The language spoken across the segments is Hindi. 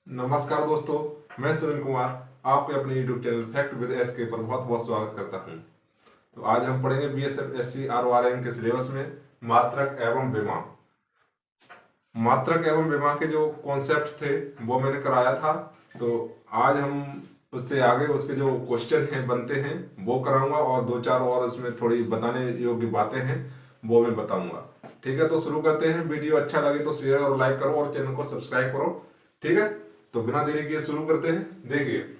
नमस्कार दोस्तों, मैं सुनील कुमार आपके अपने YouTube channel fact with SK पर बहुत बहुत स्वागत करता हूं। तो आज हम पढ़ेंगे बीएसएफ एससी आरओआरएम के सिलेबस में मात्रक एवं विमा। मात्रक एवं विमा के जो कॉन्सेप्ट थे वो मैंने कराया था, तो आज हम उससे आगे उसके जो क्वेश्चन हैं बनते हैं वो कराऊंगा और दो चार और उसमें थोड़ी बताने योग्य बातें हैं वो मैं बताऊंगा। ठीक है, तो शुरू करते हैं। वीडियो अच्छा लगे तो शेयर और लाइक करो और चैनल को सब्सक्राइब करो। ठीक है, तो बिना देरी किए शुरू करते हैं। देखिए,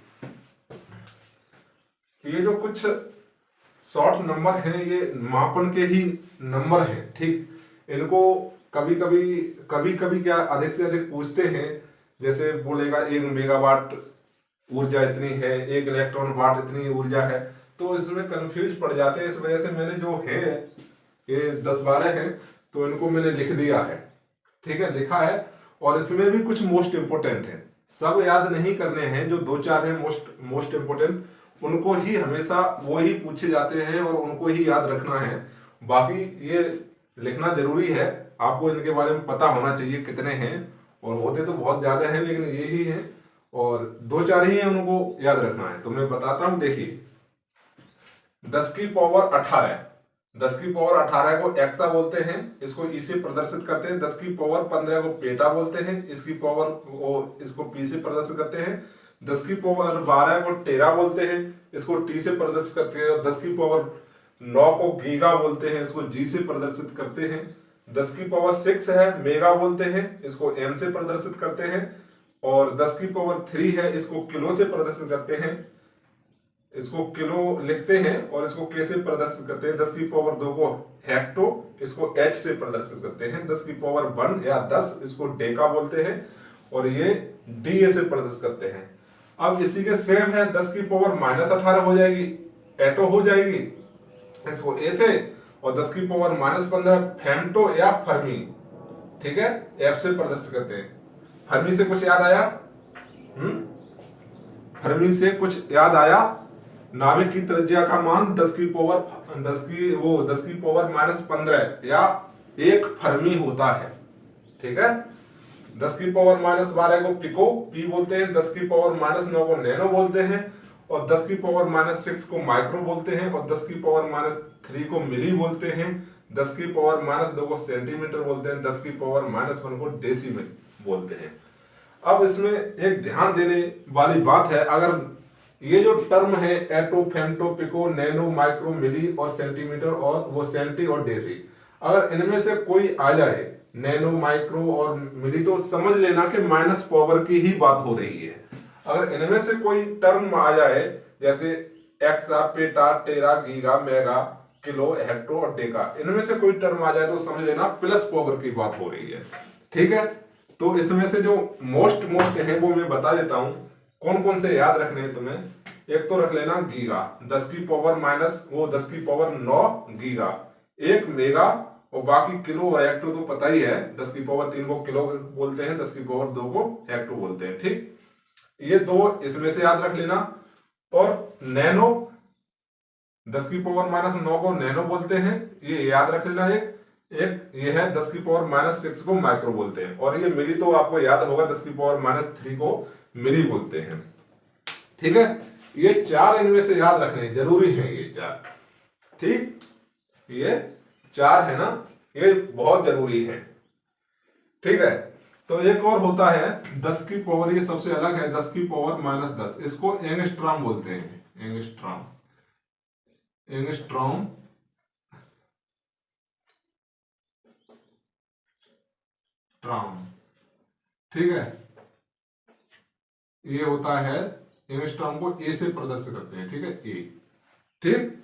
ये जो कुछ शॉर्ट नंबर हैं ये मापन के ही नंबर हैं। ठीक, इनको कभी कभी क्या अधिक से अधिक पूछते हैं, जैसे बोलेगा 1 मेगावाट ऊर्जा इतनी है, 1 इलेक्ट्रॉन वाट इतनी ऊर्जा है, तो इसमें कंफ्यूज पड़ जाते हैं। इस वजह से मैंने जो है ये 10-12 हैं तो इनको मैंने लिख दिया है। ठीक है, लिखा है। और इसमें भी कुछ मोस्ट इंपोर्टेंट है, सब याद नहीं करने हैं। जो दो चार हैं मोस्ट इंपोर्टेंट, उनको ही हमेशा वो ही पूछे जाते हैं और उनको ही याद रखना है। बाकी ये लिखना जरूरी है, आपको इनके बारे में पता होना चाहिए कितने हैं, और होते तो बहुत ज्यादा हैं लेकिन ये ही हैं और दो चार ही हैं, उनको याद रखना है। तो मैं बताता हूं। देखिए, 10 की पावर 18, 10 की पावर 18 को एक्सा बोलते हैं, इसको ई से प्रदर्शित करते हैं। 10 की पावर 15 को पेटा बोलते हैं, इसकी पावर इसको पी से प्रदर्शित करते हैं। 10 की पावर 12 को टेरा बोलते हैं, इसको टी से प्रदर्शित करते हैं। और 10 की पावर 9 को गीगा बोलते हैं, इसको जी से प्रदर्शित करते हैं। 10 की पावर 6 है मेगा बोलते हैं, इसको एम से प्रदर्शित करते हैं। और 10 की पावर 3 है, इसको किलो से प्रदर्शित करते हैं, इसको किलो लिखते हैं और इसको के से प्रदर्शित करते हैं। 10 की पावर 2 को हेक्टो, इसको एच से प्रदर्शित करते हैं। 10 की पावर 1 या 10 इसको डेका बोलते हैं और ये डी से प्रदर्शित करते हैं। अब इसी के सेम है, 10 की पावर -18 हो जाएगी, एटो हो जाएगी, इसको ए से। और 10 की पावर-15 फेम्टो या फर्मी, ठीक है, एफ से प्रदर्शित करते हैं। फर्मी से कुछ याद आया? फर्मी से कुछ याद आया? नाभिक की त्रिज्या का मान 10 की पावर-15 या 1 फर्मी होता है। ठीक है, 10 की पावर-12 को पिको पी बोलते हैं, 10 की पावर-9 को नैनो बोलते हैं, और 10 की पावर-6 को माइक्रो बोलते हैं, और 10 की पावर-3 को मिली बोलते हैं, 10 की पावर-2 को सेंटीमीटर बोलते हैं, 10 की पावर-1 को डेसिमल बोलते हैं। अब इसमें एक ध्यान देने वाली बात है, अगर ये जो टर्म है एटो, फेम्टो, पिको, नैनो, माइक्रो, मिली और सेंटीमीटर और वो सेंटी और डेसी, अगर इनमें से कोई आ जाए, नैनो, माइक्रो और मिली, तो समझ लेना कि माइनस पावर की ही बात हो रही है। अगर इनमें से कोई टर्म आ जाए, जैसे एक्सा, पेटा, टेरा, गीगा, मेगा, किलो, हेक्टो और डेका, इनमें से कोई टर्म आ जाए तो समझ लेना प्लस पावर की बात हो रही है। ठीक है, तो इसमें से जो मोस्ट है वो मैं बता देता हूं कौन कौन से याद रखने हैं तुम्हें। एक तो रख लेना गीगा, 10 की पावर-9 गीगा, 1 मेगा, और बाकी किलो और हेक्टो तो पता ही है। 10 की पावर 3 को किलो बोलते हैं, 10 की पावर 2 को हेक्टो बोलते हैं। ठीक, ये दो इसमें से याद रख लेना। और नैनो, 10 की पावर-9 को नैनो बोलते हैं, ये याद रख लेना। एक ये है 10 की पावर-6 को माइक्रो बोलते हैं, और ये मिली तो आपको याद होगा, 10 की पावर-3 को मिली बोलते हैं। ठीक है, ये चार इनमें से याद रखने जरूरी है, ये चार। ठीक, ये चार है ना, ये बहुत जरूरी है। ठीक है, तो एक और होता है 10 की पावर, ये सबसे अलग है, 10 की पावर-10, इसको एंगस्ट्रॉम बोलते हैं, एंगस्ट्रॉम, एंगस्ट्रॉम। ठीक है, ये होता है एंगस्ट्रॉम को ए से प्रदर्शित करते हैं। ठीक है, ए। ठीक,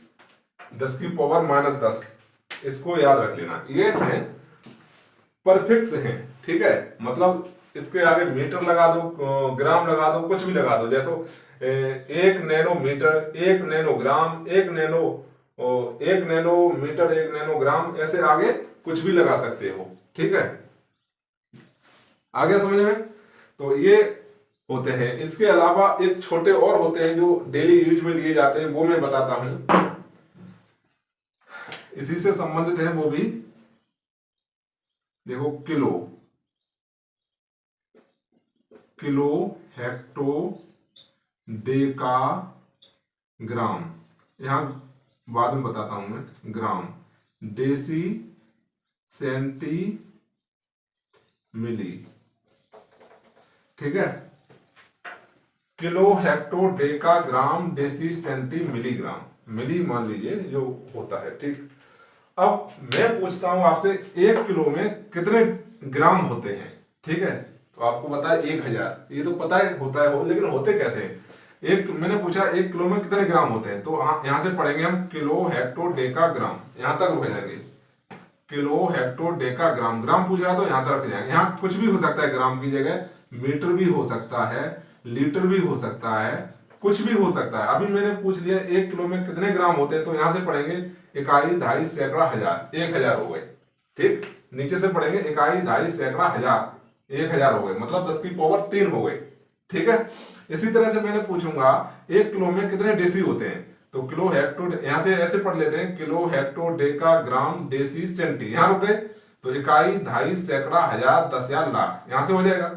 10 की पावर-10, इसको याद रख लेना। ये है परफिक्स हैं। ठीक है, मतलब इसके आगे मीटर लगा दो, ग्राम लगा दो, कुछ भी लगा दो, जैसे 1 नैनोमीटर, 1 नैनोग्राम, 1 नैनोमीटर, 1 नैनोग्राम, ऐसे आगे कुछ भी लगा सकते हो। ठीक है, आ गया समझ में? तो ये होते हैं। इसके अलावा एक छोटे और होते हैं जो डेली यूज में लिए जाते हैं, वो मैं बताता हूं, इसी से संबंधित है वो भी। देखो, किलो, किलो हेक्टो डेका ग्राम, यहां बाद में बताता हूं मैं, ग्राम, डेसी सेंटी मिली, ठीक है, किलो हेक्टो डेका ग्राम डेसी सेंटी मिलीग्राम, मिली मान लीजिए जो होता है, ठीक। अब मैं पूछता हूं आपसे 1 किलो में कितने ग्राम होते हैं, ठीक है, तो आपको पता है 1000, ये तो पता है होता है लेकिन होते कैसे हैं। मैंने पूछा 1 किलो में कितने ग्राम होते हैं, तो यहां से पढ़ेंगे हम किलो हेक्टो डेका ग्राम, यहां तक रुक जाएंगे, किलो हेक्टो डेका ग्राम, ग्राम पूछ रहा है तो यहां तक रख जाएंगे। यहाँ कुछ भी हो सकता है, ग्राम की जगह मीटर भी हो सकता है, लीटर भी हो सकता है, कुछ भी हो सकता है। अभी मैंने पूछ लिया 1 किलो में कितने ग्राम होते हैं, तो यहां से पढ़ेंगे इकाई, ढाई, सैकड़ा, हजार, 1000 हो गए, ठीक। नीचे से पढ़ेंगे इकाई, ढाई, सैकड़ा, हजार, 1000 हो गए, मतलब 10 की पावर 3 हो गए, ठीक है। इसी तरह से मैंने पूछूंगा 1 किलो में कितने डेसी होते हैं, तो किलो हेक्टो, यहां से ऐसे पढ़ लेते हैं, किलो हेक्टो डेका ग्राम डेसी सेंटी, यहां रुक गए, तो इकाई, ढाई, सैकड़ा, हजार, 10,000, लाख, यहां से हो जाएगा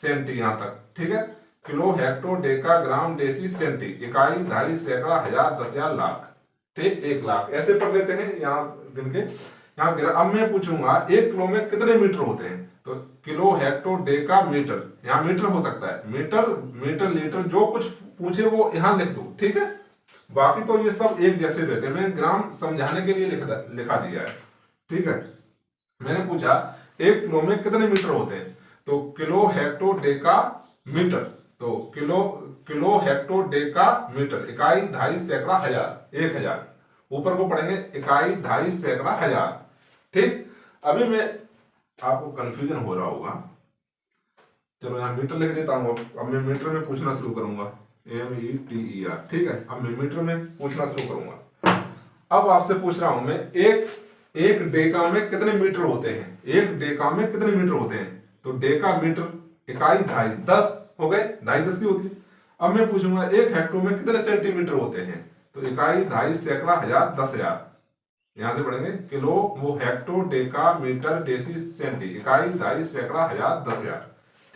सेंटी यहां तक, ठीक है। किलो हेक्टो डेका ग्राम डेसी सेंटी, इकाई, ढाई, सैकड़ा, हजार, 10,000, लाख, ठीक, 1,00,000, ऐसे पढ़ लेते हैं यहाँ गिन के। यहाँ अब मैं पूछूंगा 1 किलो में कितने मीटर होते हैं, तो किलो हेक्टो डेका मीटर, यहाँ मीटर हो सकता है, मीटर, मीटर, लीटर, जो कुछ पूछे वो यहाँ लिख दो, ठीक है। बाकी तो ये सब एक जैसे रहते हैं, मैंने ग्राम समझाने के लिए लिखा दिया है, ठीक है। मैंने पूछा 1 किलो में कितने मीटर होते हैं, तो किलो हेक्टो डेका मीटर, तो किलो हेक्टो डेका मीटर, इकाई, ढाई, सैकड़ा, हजार, 1000, ऊपर को पढ़ेंगे इकाई, ढाई, सैकड़ा, हजार, ठीक। अभी मैं आपको कंफ्यूजन हो रहा होगा, चलो यहां मीटर लिख देता हूं, अब मैं मीटर में पूछना शुरू करूंगा, METER, ठीक है। अब मैं मीटर में पूछना शुरू करूंगा। अब आपसे पूछ रहा हूं मैं, एक डेका में कितने मीटर होते हैं, एक डेका में कितने मीटर होते हैं, तो डेका मीटर, इकाई, ढाई, 10 हो गए, ढाई 10 की होती है। अब मैं पूछूंगा 1 हेक्टो में कितने सेंटीमीटर होते हैं, तो इकाई, ढाई, सैकड़ा, हजार, 10,000, यहां से पढ़ेंगे किलो, वो hecto deca metre deci centi, इकाई, ढाई, सैकड़ा, हजार, 10,000,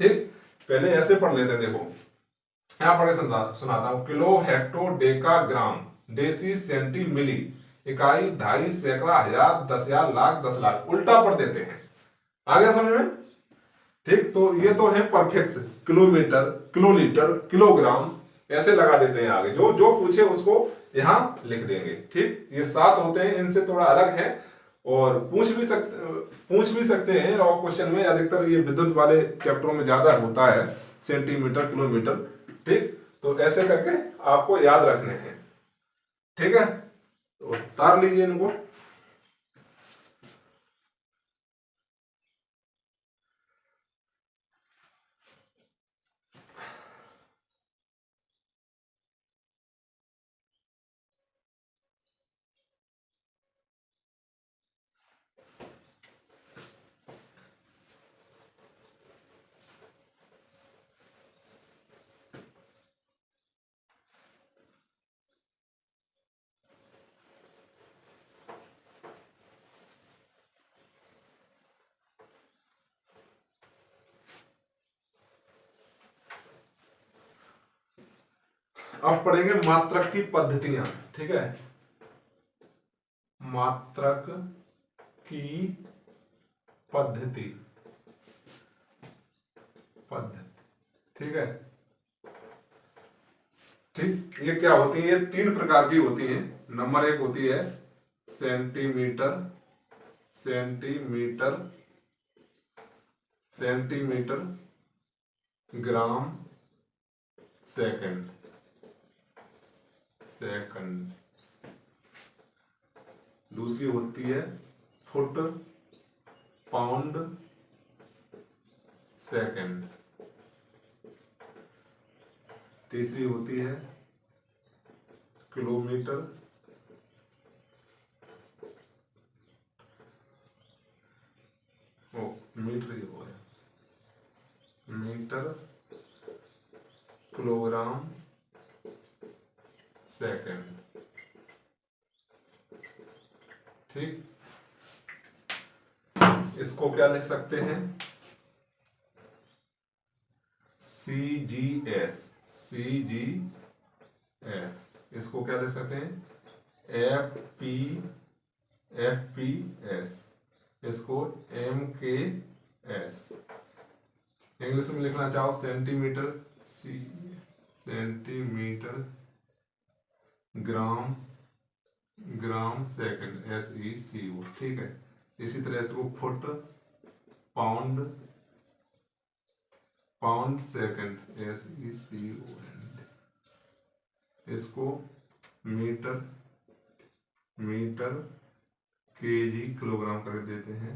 ठीक। पहले ऐसे पढ़ लेते हैं, देखो यहां पढ़ के सुनाता हूं, किलो हेक्टो डेका ग्राम डेसी सेंटी मिली, इकाई, ढाई, सैकड़ा, हजार, 10,000, लाख, 10,00,000, उल्टा पढ़ देते हैं, आ गया समझ में, ठीक। तो ये तो है परफेक्ट, किलोमीटर, किलोलीटर, किलोग्राम, ऐसे लगा देते हैं आगे, जो जो पूछे उसको यहां लिख देंगे, ठीक। ये 7 होते हैं, इनसे थोड़ा अलग है, और पूछ भी सकते हैं, और क्वेश्चन में अधिकतर ये विद्युत वाले चैप्टरों में ज्यादा होता है, सेंटीमीटर, किलोमीटर, ठीक। तो ऐसे करके आपको याद रखने हैं, ठीक है। तो तार लीजिए इनको। अब पढ़ेंगे मात्रक की पद्धतियां, ठीक है, मात्रक की पद्धति, ठीक है, ठीक। ये क्या होती है, ये 3 प्रकार की होती है। नंबर 1 होती है सेंटीमीटर, सेंटीमीटर, सेंटीमीटर, ग्राम, सेकंड, सेकंड। दूसरी होती है फुट, पाउंड, सेकंड। तीसरी होती है किलोमीटर, मीटर, ही हो गया, मीटर, किलोग्राम, सेकंड, ठीक। इसको क्या लिख सकते हैं, CGS, CGS, इसको क्या दे सकते हैं, FPS, इसको MKS। इंग्लिश में लिखना चाहो centimetre, centimetre gram second, SECO, ठीक है। इसी तरह इसको फुट पाउंड सेकंड, SECON, इसको मीटर केजी किलोग्राम कर देते हैं,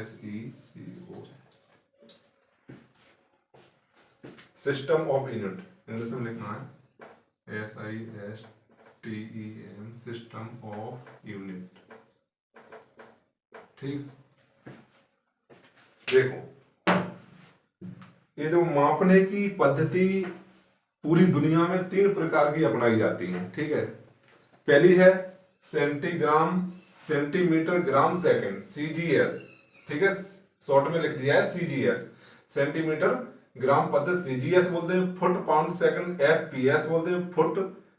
SECO। System of unit English में लिखना है SISTEM, सिस्टम ऑफ यूनिट, ठीक। देखो ये जो मापने की पद्धति पूरी दुनिया में 3 प्रकार की अपनाई जाती है, ठीक है। पहली है सेंटीमीटर ग्राम सेकंड, CGS, ठीक है, शॉर्ट में लिख दिया है CGS, सेंटीमीटर ग्राम पद्धति CGS बोलते हैं। फुट पाउंड सेकंड FPS बोलते हैं, फुट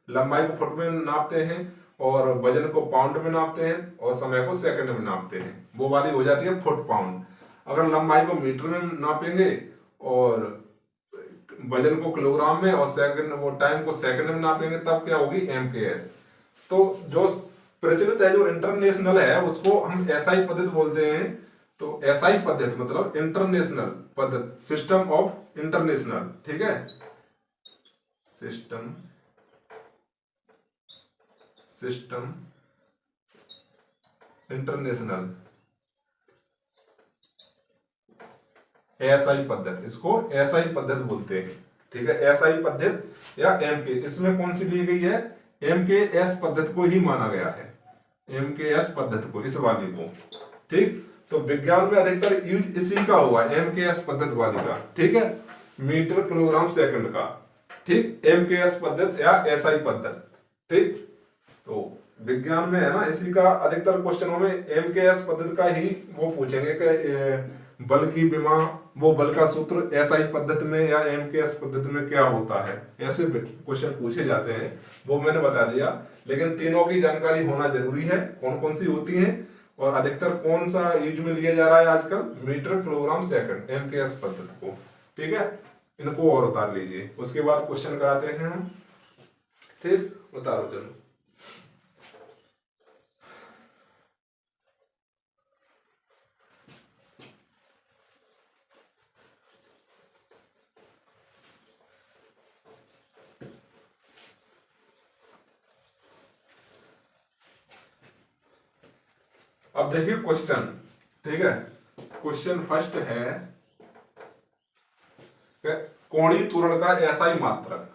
लंबाई को फुट में नापते हैं और वजन को पाउंड में नापते हैं और समय को सेकंड में नापते हैं, वो वाली हो जाती है फुट पाउंड। अगर लंबाई को मीटर में नापेंगे और वजन को किलोग्राम में और सेकंड वो टाइम को सेकंड में नापेंगे तब क्या होगी, MKS। तो जो प्रचलित है, जो इंटरनेशनल है, उसको हम SI पद्धति बोलते हैं। तो SI पद्धति मतलब इंटरनेशनल पद्धति, सिस्टम ऑफ इंटरनेशनल, ठीक है, सिस्टम इंटरनेशनल, SI पद्धति, इसको SI पद्धति बोलते हैं, ठीक है, SI पद्धति या MK। इसमें कौन सी ली गई है, MKS पद्धति को ही माना गया है, MKS पद्धति को, इस वाली को, ठीक। तो विज्ञान में अधिकतर यूज इसी का हुआ है, MKS पद्धति वाली का, ठीक है, मीटर किलोग्राम सेकंड का, ठीक, MKS पद्धति या SI पद्धति, ठीक। तो विज्ञान में है ना, इसी का अधिकतर क्वेश्चनों में MKS पद्धति का ही वो पूछेंगे कि बल की विमा, वो बल का सूत्र SI पद्धति में या MKS पद्धति में क्या होता है, ऐसे क्वेश्चन पूछे जाते हैं, वो मैंने बता दिया। लेकिन तीनों की जानकारी होना जरूरी है, कौन कौन सी होती हैं और अधिकतर कौन सा यूज में लिया जा रहा है आजकल, मीटर किलोग्राम सेकंड, MKS पद्धति को, ठीक है। इनको और उतार लीजिए, उसके बाद क्वेश्चन कराते हैं हम, ठीक, उतारो चलो। अब देखिए क्वेश्चन, ठीक है। क्वेश्चन फर्स्ट है कोणीय त्वरण का SI मात्रक,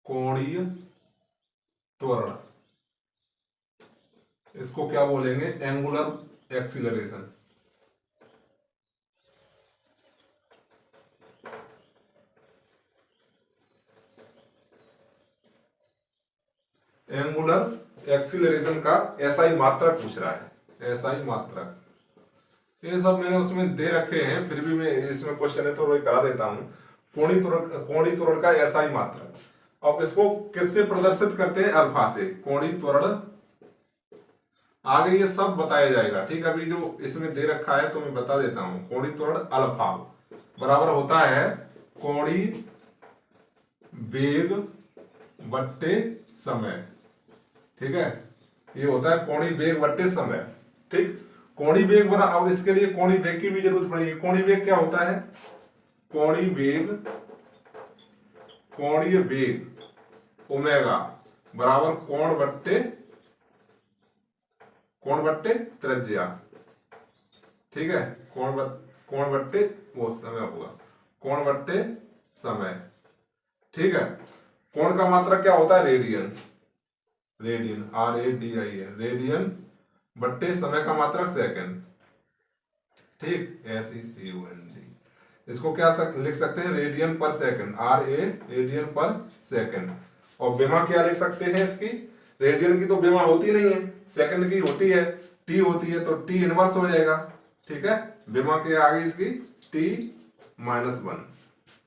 कोणीय त्वरण, इसको क्या बोलेंगे, एंगुलर एक्सीलरेशन, एंगुलर एक्सीलरेशन का SI मात्रक पूछ रहा है, SI मात्रक। ये सब मैंने उसमें दे रखे हैं, फिर भी मैं इसमें क्वेश्चन है तो वही करा देता हूं। कोणीय त्वरण का SI मात्रक, अब इसको किससे प्रदर्शित करते हैं, अल्फा से। कोणीय त्वरण आगे ये सब बताया जाएगा, ठीक। अभी जो इसमें दे रखा है तो मैं बता देता हूं। कोणीय त्वरण अल्फा बराबर होता है कोणीय वेग बट्टे समय, ठीक है, ये होता है कोणीय वेग बट्टे समय, ठीक। कोणीय वेग बना, अब इसके लिए कोणीय वेग की भी जरूरत पड़ेगी। कोणीय वेग क्या होता है, कोणीय वेग ओमेगा बराबर कोण बट्टे त्रिज्या, ठीक है, कोण बट्टे वो समय होगा, कोण बट्टे समय, ठीक है। कोण का मात्रक क्या होता है, रेडियन, RADIAN, रेडियन बट्टे समय का मात्रक सेकंड, ठीक, SECOND। इसको क्या लिख सकते हैं, रेडियन पर सेकंड, RA, रेडियन पर सेकंड। और विमा क्या लिख सकते हैं इसकी, रेडियन की तो विमा होती नहीं है, सेकंड की होती है, T होती है, तो T इनवर्स हो जाएगा, ठीक है। विमा के आगे इसकी T-1,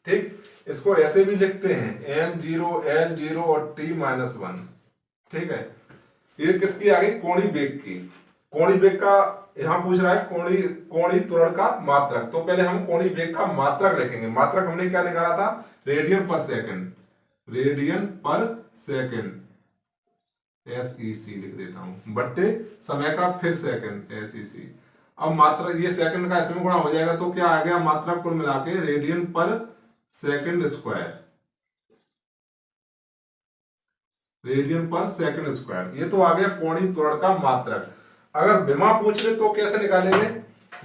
ठीक, इसको ऐसे भी लिखते हैं m0 l0 और t-1। ठीक है, ये किसकी आ गई, कोणीय वेग की। कोणीय वेग का यहां पूछ रहा है कोणीय त्वरण का मात्रक। तो पहले हम कोणीय वेग का मात्रक लिखेंगे। मात्रक हमने क्या निकाला था, रेडियन पर सेकंड, रेडियन पर सेकंड SEC लिख देता हूं, बट्टे समय का फिर सेकंड SEC। अब मात्रक ये सेकंड का इसमें गुणा हो जाएगा तो क्या आ गया, मात्रक कुल मिला के रेडियन पर सेकंड स्क्वायर, रेडियन पर सेकंड स्क्वायर। ये तो आ गया कोणीय त्वरण का मात्रक। अगर विमा पूछ ले तो कैसे निकालेंगे,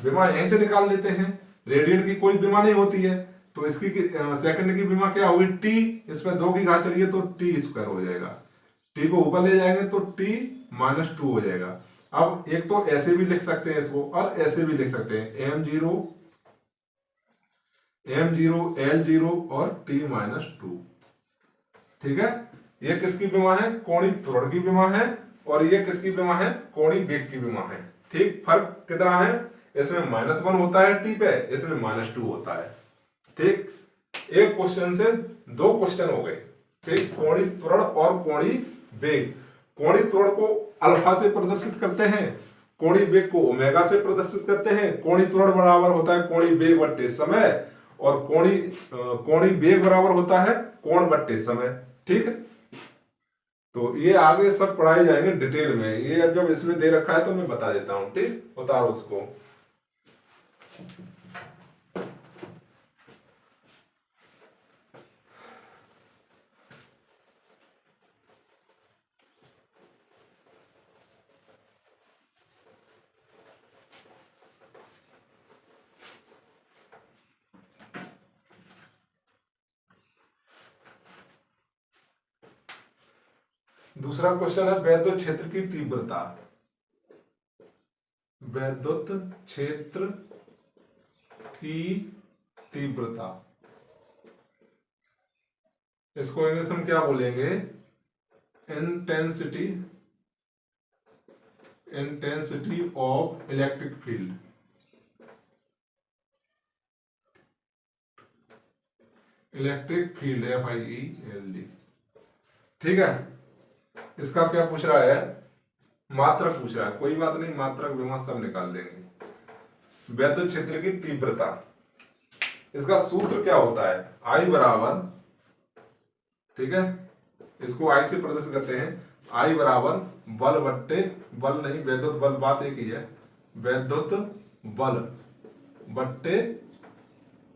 विमा यहीं से निकाल लेते हैं। रेडियन की कोई विमा नहीं होती है तो इसकी सेकंड की विमा क्या होगी, t, इसमें 2 की घात चढ़िए तो t स्क्वायर हो जाएगा। t को ऊपर ले जाएंगे तो t-2 हो जाएगा। अब एक तो ऐसे भी लिख सकते हैं इसको और ऐसे भी लिख सकते हैं m0 l0 और t-2। ठीक है, ये किसकी विमा है, कोणीय त्वरण की विमा है, और ये किसकी विमा है, कोणीय वेग की विमा है। ठीक, फर्क कितना है, इसमें -1 होता है t पे, इसमें -2 होता है। ठीक, एक क्वेश्चन से 2 क्वेश्चन हो गए। ठीक, कोणीय त्वरण और कोणीय वेग। कोणीय त्वरण को अल्फा से प्रदर्शित करते हैं, कोणीय वेग को ओमेगा से प्रदर्शित करते हैं। कोणीय त्वरण बराबर होता है कोणीय वेग बट्टे समय, और कोणीय वेग बराबर होता है कोण बट्टे समय। ठीक है, तो ये आगे सब पढ़ाई जाएंगे डिटेल में। ये अब जब इसमें दे रखा है तो मैं बता देता हूं। ठीक, उतारो उसको। दूसरा क्वेश्चन है वैद्युत क्षेत्र की तीव्रता। वैद्युत क्षेत्र की तीव्रता, इसको इंग्लिश में क्या बोलेंगे, intensity of electric field. Electric field FIELD। ठीक है, इसका क्या पूछ रहा है, मात्रक पूछ रहा है। कोई बात नहीं, मात्रक विमा सब निकाल देंगे। वैद्युत क्षेत्र की तीव्रता, इसका सूत्र क्या होता है, I बराबर, ठीक है, इसको I से प्रदर्शित करते हैं, I बराबर बल बट्टे बल नहीं, वैद्युत बल बात एक ही है, वैद्युत बल बट्टे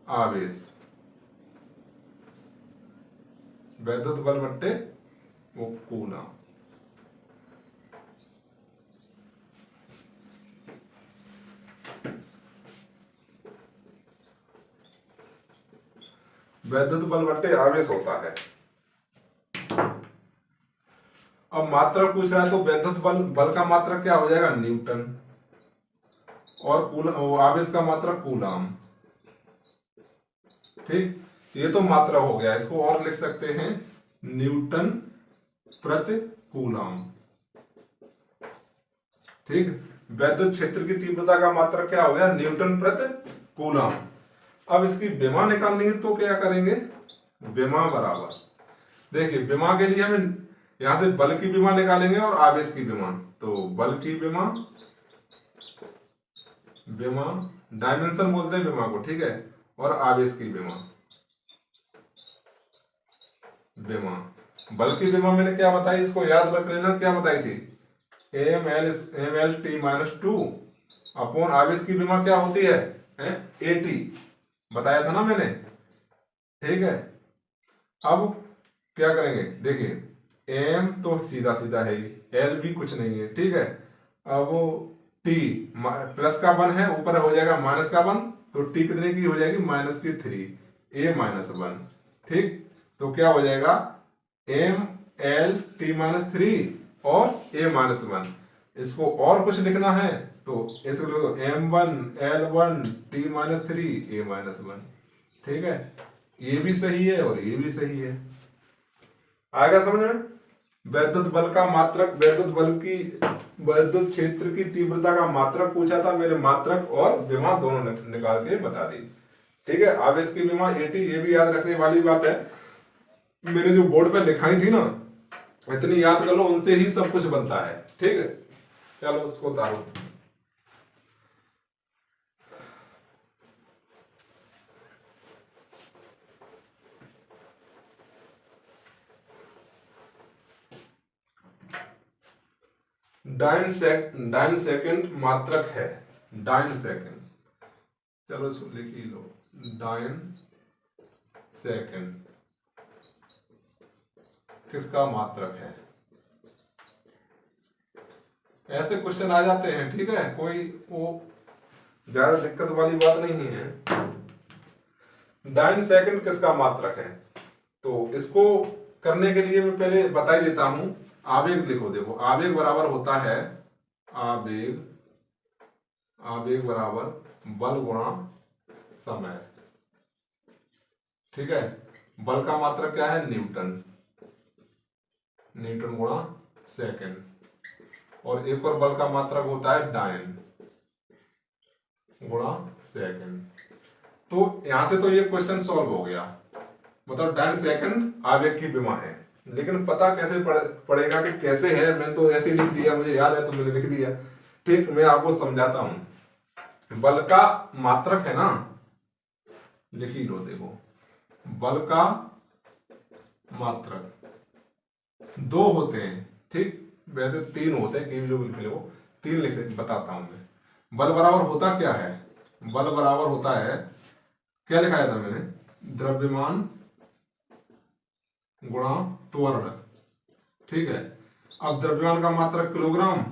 आवेश, वैद्युत बल बट्टे वो कूलम। वैद्युत बल बट्टे आवेश होता है। अब मात्रक पूछ रहा है तो वैद्युत बल का मात्रक क्या हो जाएगा, न्यूटन, और आवेश का मात्रक कूलम। ठीक, ये तो मात्रा हो गया। इसको और लिख सकते हैं न्यूटन प्रति कूलम। ठीक, वैद्युत क्षेत्र की तीव्रता का मात्रक क्या हो गया, न्यूटन प्रति कूलम। अब इसकी विमा निकालनी है तो क्या करेंगे, विमा बराबर, देखिए विमा के लिए हमें यहां से बल की विमा निकालेंगे और आवेश की विमा। तो बल की विमा, विमा डायमेंशन बोलते हैं विमा को, ठीक है, और आवेश की विमा, विमा। बल की विमा मैंने क्या बताई, इसको याद रख लेना, क्या बताई थी, mLT-2 अपॉन आवेश की विमा क्या होती है AT, बताया था ना मैंने। ठीक है, अब क्या करेंगे, देखिए m तो सीधा सीधा है, L भी कुछ नहीं है। ठीक है, अब T प्लस का 1 है, ऊपर हो जाएगा माइनस का 1, तो T कितने की हो जाएगी, -3, A-1। ठीक, तो क्या हो जाएगा mLT-3 और A-1। इसको और कुछ लिखना है तो इसको लिखो M1 L1 T-3 A-1। ठीक है, ये भी सही है और ये भी सही है। आ गया समझ में। वैद्युत बल का मात्रक, वैद्युत क्षेत्र की तीव्रता का मात्रक पूछा था, मेरे मात्रक और विमा दोनों निकाल के बता दी। ठीक है, आवेश की विमा AT, ये भी याद रखने वाली बात है। मैंने जो बोर्ड पे लिखाई थी ना, इतनी याद कर लो, उनसे ही सब कुछ बनता है। ठीक है, चलो उसको उतारो। डाइन सेकंड मात्रक है। डाइन सेकंड, चलो इसको लिख ही लो, डाइन सेकंड किसका मात्रक है। ऐसे क्वेश्चन आ जाते हैं, ठीक है, कोई वो ज्यादा दिक्कत वाली बात नहीं है। डाइन सेकंड किसका मात्रक है, तो इसको करने के लिए मैं पहले बता ही देता हूं। आवेग लिखो, देखो आवेग बराबर होता है, आवेग बराबर बल गुणा समय। ठीक है, बल का मात्रक क्या है, न्यूटन, न्यूटन गुणा सेकंड। और एक और बल का मात्रक होता है डाइन गुणा सेकंड। तो यहां से तो ये क्वेश्चन सॉल्व हो गया, मतलब डाइन सेकंड आवेग की विमा है। लेकिन पता कैसे पड़ेगा कि कैसे है, मैंने तो ऐसे लिख दिया, मुझे याद है तो मैंने लिख दिया। ठीक, मैं आपको समझाता हूं। बल का मात्रक है ना, लिख ही लो, देखो बल का मात्रक दो होते हैं, ठीक, वैसे तीन होते हैं, गिव लो, तीन लिख बताता हूं मैं। बल बराबर होता क्या है, बल बराबर होता है, क्या लिखाया था मैंने, द्रव्यमान गुणा त्वरण। ठीक है, अब द्रव्यमान का मात्रक किलोग्राम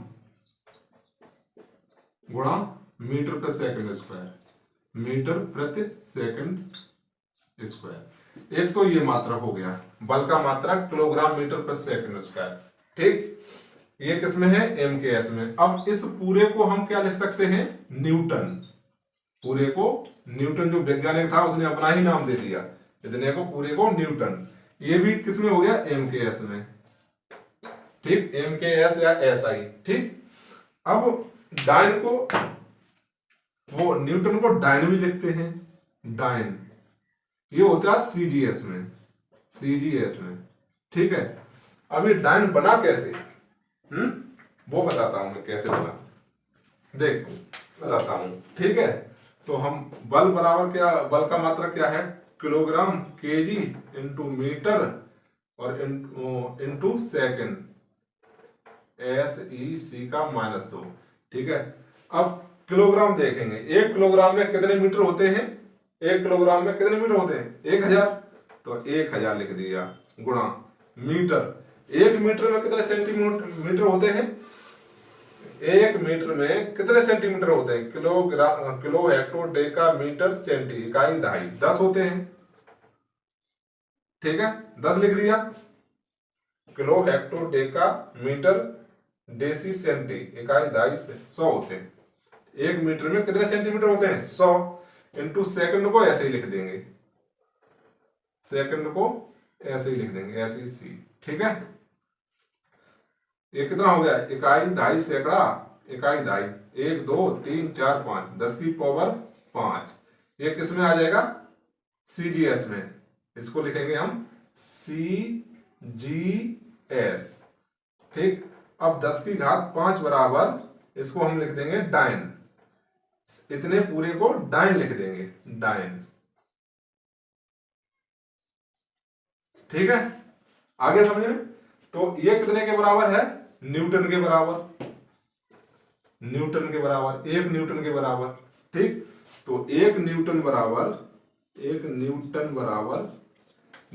गुणा मीटर प्रति सेकंड स्क्वायर, मीटर प्रति सेकंड स्क्वायर। एक तो ये मात्रक हो गया, बल का मात्रक किलोग्राम मीटर प्रति सेकंड स्क्वायर। ठीक, ये किसमें है, MKS में। अब इस पूरे को हम क्या लिख सकते हैं, न्यूटन। पूरे को न्यूटन, जो वैज्ञानिक था उसने अपना ही नाम दे दिया, इतने को पूरे को न्यूटन। ये भी किसमें हो गया, MKS में। ठीक, MKS या SI। ठीक, अब डाइन को, वो न्यूटन को डाइन भी लिखते हैं, डाइन, ये होता है CGS में, CGS में। ठीक है, अब ये डाइन बना कैसे, वो बताता हूं मैं कैसे बना, देखो बताता हूं। ठीक है, तो हम बल बराबर क्या, बल का मात्रक क्या है, किलोग्राम kg इंटू मीटर और इंटू सेकेंड, SEC का -2। ठीक है, अब किलोग्राम देखेंगे, 1 किलोग्राम में कितने मीटर होते हैं, 1 किलोग्राम में कितने मीटर होते हैं, 1000, तो 1000 लिख दिया, गुणा मीटर, 1 मीटर में कितने सेंटीमीटर होते हैं, 1 मीटर में कितने सेंटीमीटर होते हैं, kilogram, kilo, hecto, deca, metre, centi, इकाई, दहाई, 10 होते हैं। ठीक है, 10 लिख दिया, kilo, hecto, deca, metre, deci, centi, इकाई, दहाई, 100 होते हैं। 1 मीटर में कितने सेंटीमीटर होते हैं, 100, इंटू सेकंड को ऐसे ही लिख देंगे, सेकंड को ऐसे ही लिख देंगे, SEC। ठीक है, ये कितना हो गया, इकाई, दहाई, सैकड़ा, इकाई, दहाई, 1 2 3 4 5, 10 की पावर 5। ये किस में आ जाएगा, CGS में। इसको लिखेंगे हम CGS। ठीक, अब 10 की घात 5 बराबर, इसको हम लिख देंगे डाइन, इतने पूरे को डाइन लिख देंगे, डाइन। ठीक है, आगे समझे। तो ये कितने के बराबर है, न्यूटन के बराबर, न्यूटन के बराबर, 1 न्यूटन के बराबर। ठीक, तो 1 न्यूटन बराबर, 1 न्यूटन बराबर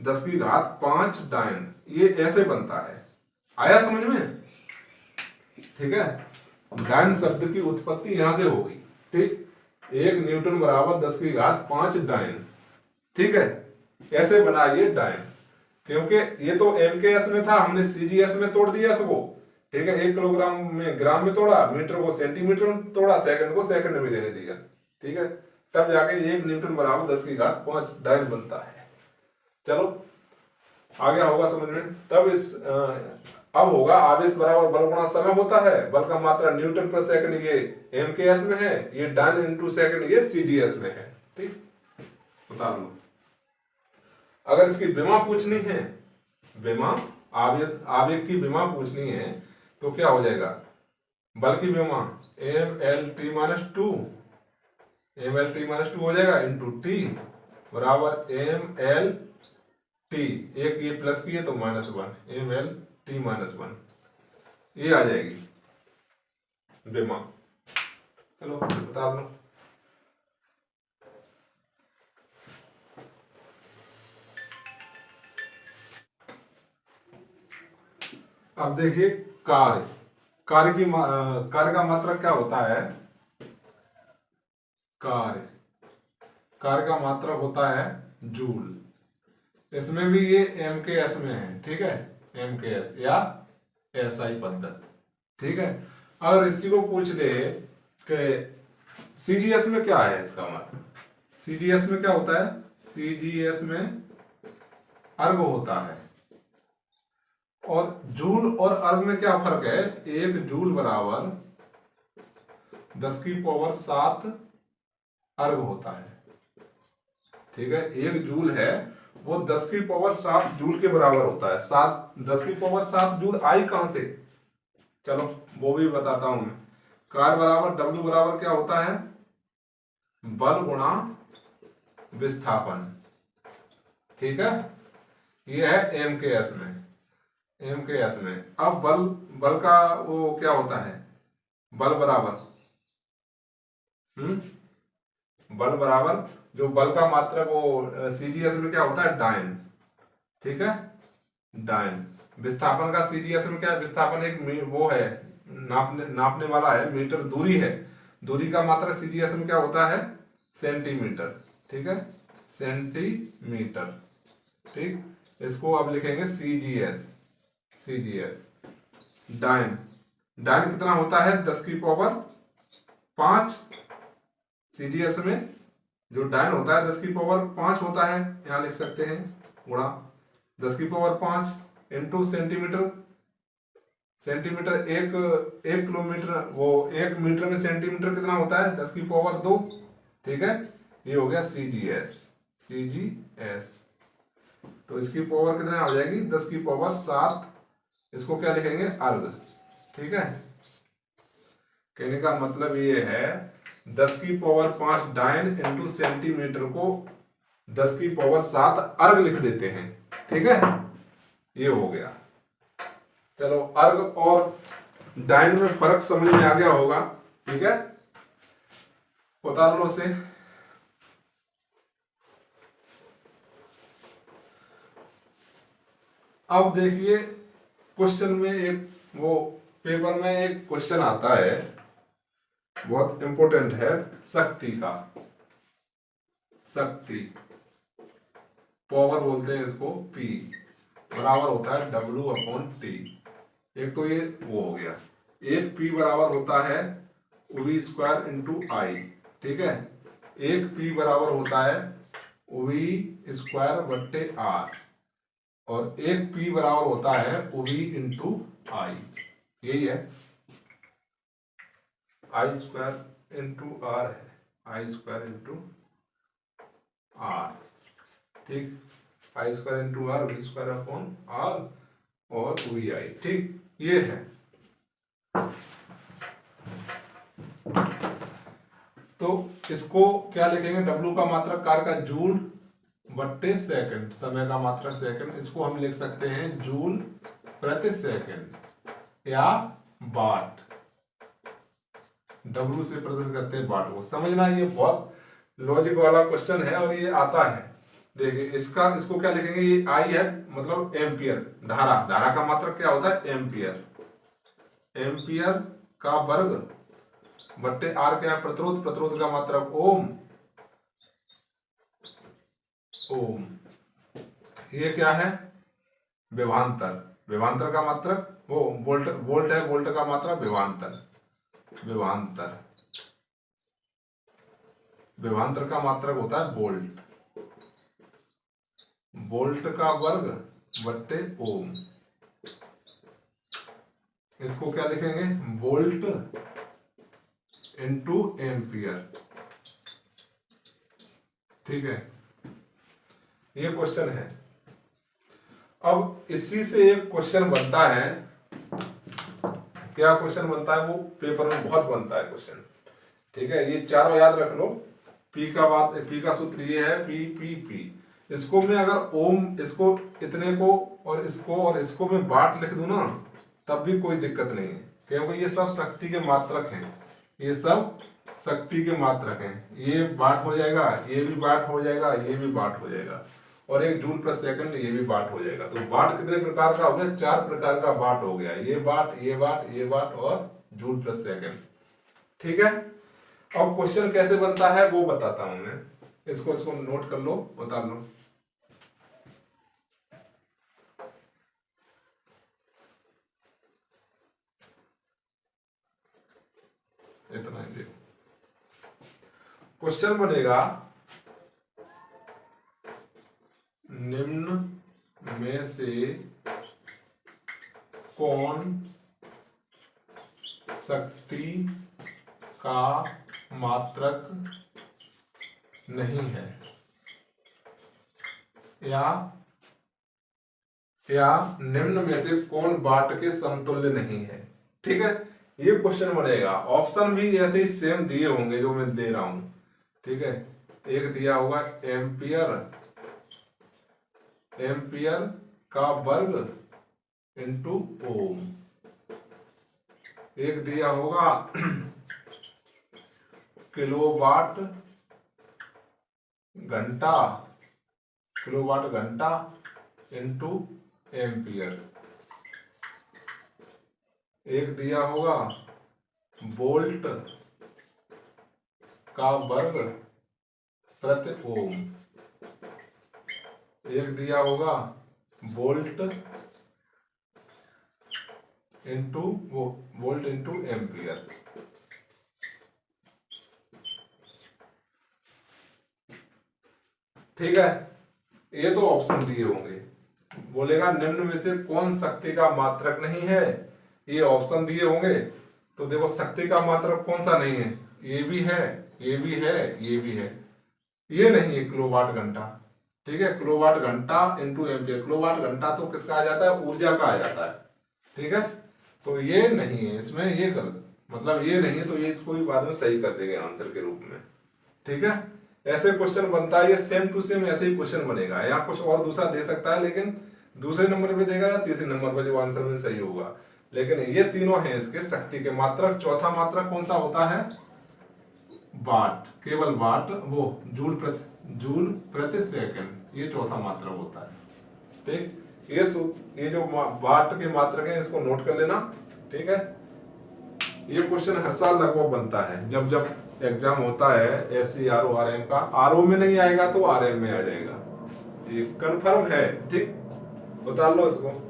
10 की घात 5 डाइन, ये ऐसे बनता है। आया समझ में। ठीक है, डाइन शब्द की उत्पत्ति यहां से हो गई। ठीक, 1 न्यूटन बराबर 10 की घात 5 डाइन। ठीक है, कैसे बना ये डाइन, क्योंकि ये तो MKS में था, हमने CGS में तोड़ दिया इसको। ठीक है, 1 किलोग्राम में ग्राम में तोड़ा, मीटर को सेंटीमीटर में तोड़ा, सेकंड को सेकंड में देने दिया। ठीक है, तब जाके 1 न्यूटन बराबर 10 की घात 5 डाइन बनता है। चलो आ गया होगा समझ में। तब इस अब होगा आवेश बराबर बल गुणा समय होता है, बल का मात्रा न्यूटन पर सेकंड ये MKS में है, ये डाइन इंटू सेकंड ये CGS में है। ठीक, उतार लो। अगर इसकी विमा पूछनी है, विमा आवेग की विमा पूछनी है तो क्या हो जाएगा, बल की विमा mlt-2 mlt-2 हो जाएगा इंटू टी बराबर mlt, एक ये प्लस की है तो -1 mlt-1 ये आ जाएगी विमा। चलो बता लो। अब देखिए कार्य का मात्रक क्या होता है, कार्य का मात्रक होता है जूल। इसमें भी ये MKS में है, ठीक है, MKS या SI पद्धति, ठीक है। अगर इसी को पूछ ले कि CGS में क्या है इसका मात्रक, CGS में क्या होता है, CGS में अर्ग होता है। और जूल और अर्ग में क्या फर्क है, एक जूल बराबर 10⁻7 अर्ग होता है, ठीक है। एक जूल है वो 10⁻7 जूल के बराबर होता है। 10⁻7 जूल आई कहां से, चलो वो भी बताता हूं मैं। कार्य बराबर W बराबर क्या होता है, बल गुणा विस्थापन, ठीक है। ये है MKS में। अब बल का वो क्या होता है, बल बराबर जो बल का मात्रक वो CGS में क्या होता है, डायन, ठीक है, डायन। विस्थापन का CGS में क्या है, विस्थापन एक वो है, नापने वाला है, मीटर दूरी है। दूरी का मात्रक CGS में क्या होता है, सेंटीमीटर, ठीक है, सेंटीमीटर, ठीक। इसको अब लिखेंगे CGS। डायन कितना होता है, 10⁵ CGS में जो डायन होता है 10⁵ होता है, यहां लिख सकते हैं गुणा 10⁵ इंटू सेंटीमीटर एक किलोमीटर, वो 1 मीटर में सेंटीमीटर कितना होता है, 10⁻², ठीक है। ये हो गया CGS। तो इसकी पावर कितना हो जाएगी, 10⁻7। इसको क्या लिखेंगे, अर्ग, ठीक है। कहने का मतलब ये है 10⁵ डायन इंटू सेंटीमीटर को 10⁻7 अर्ग लिख देते हैं, ठीक है। ये हो गया। चलो अर्ग और डायन में फर्क समझ में आ गया होगा, ठीक है। उतार लो से। अब देखिए क्वेश्चन में एक वो पेपर में एक क्वेश्चन आता है, बहुत इंपॉर्टेंट है, शक्ति का। शक्ति पावर बोलते हैं इसको, P बराबर होता है W/T। एक तो ये वो हो गया, एक P बराबर होता है V² इंटू I, ठीक है। एक P बराबर होता है V²/R और एक P बराबर होता है V इंटू I। यही है, I² इंटू R है, I² इंटू R, ठीक। I² इंटू R, V²/R और VI, ठीक। ये है। तो इसको क्या लिखेंगे, W का मात्रक कार्य का जूल बट्टे सेकंड, समय का मात्रक सेकंड। इसको हम लिख सकते हैं जूल प्रति सेकंड या वाट। W से प्रदर्शित करते हैं वाट को। समझना, ये बहुत लॉजिक वाला क्वेश्चन है और ये आता है। देखिए इसको क्या लिखेंगे, ये I है, मतलब एम्पियर, धारा का मात्रक क्या होता है, एम्पियर का वर्ग बट्टे R क्या है, प्रतिरोध का मात्रक ओम। ये क्या है, विभवांतर का मात्रक वो वोल्ट है, वोल्ट का मात्रक विभवांतर का मात्रक होता है वोल्ट का वर्ग बट्टे ओम। इसको क्या लिखेंगे, वोल्ट इंटू एम्पियर, ठीक है। ये क्वेश्चन है। अब इसी से एक क्वेश्चन बनता है, क्या क्वेश्चन बनता है, वो पेपर में बहुत बनता है क्वेश्चन, ठीक है। ये चारों याद रख लो। पी का सूत्र ये है, पी पी पी। इसको मैं अगर ओम, इसको इतने को और इसको मैं वाट लिख दूं ना, तब भी कोई दिक्कत नहीं है, क्योंकि ये सब शक्ति के मात्रक हैं, ये सब शक्ति के मात्रक हैं। ये वाट हो जाएगा, ये भी वाट हो जाएगा, ये भी वाट हो जाएगा, और एक जूल प्रति सेकंड ये भी वाट हो जाएगा। तो वाट कितने प्रकार का हो गया, 4 प्रकार का वाट हो गया, ये वाट, ये वाट, ये वाट और जूल प्रति सेकंड, ठीक है। अब क्वेश्चन कैसे बनता है वो बताता हूं मैं, इसको नोट कर लो, बता लो। इतना ही देखो, क्वेश्चन बनेगा निम्न में से कौन शक्ति का मात्रक नहीं है, या निम्न में से कौन वाट के समतुल्य नहीं है, ठीक है। ये क्वेश्चन बनेगा। ऑप्शन भी ऐसे ही सेम दिए होंगे जो मैं दे रहा हूं, ठीक है। एक दिया होगा एम्पियर का वर्ग इंटू ओम, एक दिया होगा किलोवाट घंटा इंटू एम्पियर, एक दिया होगा वोल्ट का वर्ग प्रति ओम, एक दिया होगा वोल्ट इंटू एम्पियर। ठीक है, ये तो ऑप्शन दिए होंगे। बोलेगा निम्न में से कौन शक्ति का मात्रक नहीं है, ये ऑप्शन दिए होंगे। तो देखो शक्ति का मात्रक कौन सा नहीं है, ये भी है, ये भी है, ये भी है, ये नहीं है किलोवाट घंटा। ठीक है, किलोवाट घंटा इंटू एम्पियर, किलोवाट घंटा तो किसका आ जाता है, ऊर्जा का आ जाता है। ठीक है, तो ये नहीं है इसमें, ये गलत, मतलब ये नहीं है, तो ये इसको भी बाद में सही कर देंगे आंसर के रूप में। ठीक है, ऐसे क्वेश्चन बनता है, ये सेम टू सेम ऐसे ही क्वेश्चन बनेगा। यहाँ कुछ और दूसरा दे सकता है, लेकिन दूसरे नंबर पे देगा या तीसरे नंबर पे जो आंसर में सही होगा। लेकिन ये तीनों हैं इसके शक्ति के मात्रक। चौथा मात्रक कौन सा होता है, वाट, केवल वाट, वो जूल प्रति सेकंड, ये चौथा मात्रक होता है। ठीक, ये जो वाट के मात्रक हैं इसको नोट कर लेना। ठीक है, ये क्वेश्चन हर साल लगभग बनता है, जब जब एग्जाम होता है SC RO RM का। RO में नहीं आएगा तो RM में आ जाएगा, ये कंफर्म है। ठीक, बता लो इसको।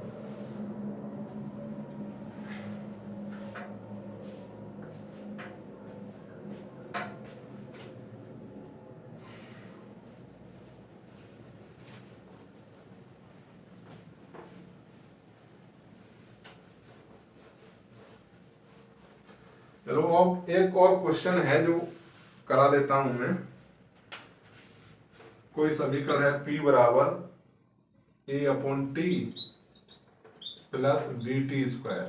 चलो अब एक और क्वेश्चन है जो करा देता हूं मैं। कोई समीकरण है P बराबर A/T प्लस BT²।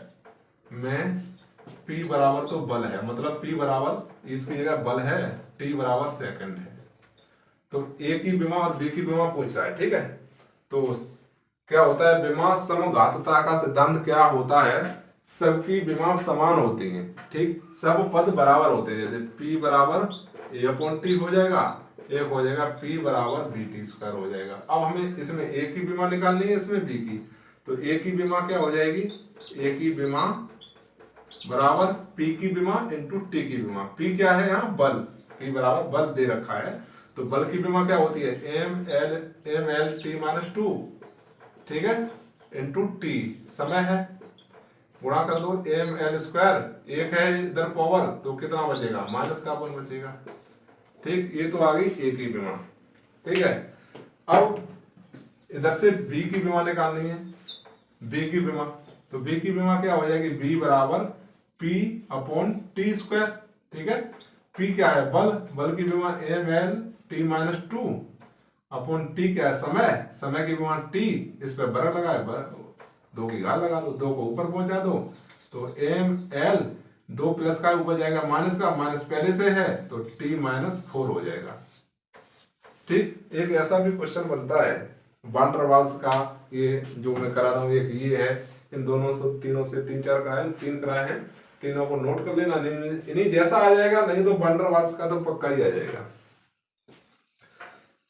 में P बराबर तो बल है, मतलब P बराबर, इसकी जगह बल है, T बराबर सेकंड है। तो A की विमा और B की विमा पूछ रहा है। ठीक है, तो क्या होता है, विमा समघातता का सिद्धांत क्या होता है, सबकी विमा समान होती हैं। ठीक, सब पद बराबर होते हैं। जैसे P बराबर A/T हो जाएगा, एक हो जाएगा P बराबर BT² हो जाएगा। अब हमें इसमें A की विमा निकालनी है, इसमें B की। तो A की विमा क्या हो जाएगी, A की विमा बराबर P की विमा इंटू T की विमा। P क्या है यहाँ, बल, P बराबर बल दे रखा है, तो बल की विमा क्या होती है, mLT-2। ठीक है, इंटू T समय है, गुणा कर दो mL², एक है इधर पावर, तो कितना बचेगा, -1 बचेगा। ठीक, ये तो आ गई A की विमा। ठीक है, अब इधर से B की विमा निकालनी है, B की विमा। तो B की विमा क्या हो जाएगी, B बराबर P/T²। ठीक है, P क्या है, बल, बल की विमा mL T-2 अपॉन टी क्या है, समय, समय की मान टी, इस पे बड़ा लगा है, 2 की घात लगा दो, 2 को ऊपर पहुंचा दो, तो एम एल 2 प्लस का ऊपर जाएगा माइनस का, माइनस पहले से है तो टी माइनस 4 हो जाएगा। ठीक, एक ऐसा भी क्वेश्चन बनता है वान डर वाल्स का, ये जो मैं करा रहा हूँ, एक ये है, इन दोनों से तीनों से 3-4 कराए, 3 कराए हैं, तीनों को नोट कर लेना, इन्हीं जैसा आ जाएगा, नहीं तो वान डर वाल्स का तो पक्का ही आ जाएगा।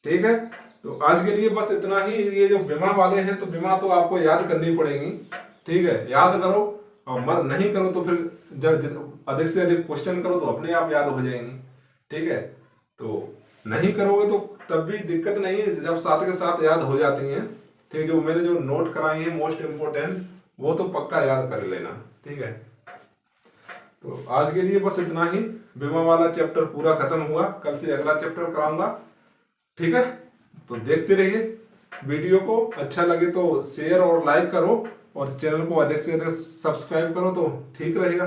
ठीक है, तो आज के लिए बस इतना ही। ये जो बीमा वाले हैं तो बीमा तो आपको याद करनी पड़ेगी, ठीक है, याद करो, और मत नहीं करो तो फिर जब अधिक से अधिक क्वेश्चन करो तो अपने आप याद हो जाएंगी। ठीक है, तो नहीं करोगे तो तब भी दिक्कत नहीं है, जब साथ के साथ याद हो जाती हैं। ठीक है, जो मैंने जो नोट कराई है मोस्ट इम्पोर्टेंट, वो तो पक्का याद कर लेना। ठीक है, तो आज के लिए बस इतना ही। बीमा वाला चैप्टर पूरा खत्म हुआ, कल से अगला चैप्टर कराऊंगा। ठीक है, तो देखते रहिए वीडियो को, अच्छा लगे तो शेयर और लाइक करो, और चैनल को अधिक से अधिक सब्सक्राइब करो तो ठीक रहेगा।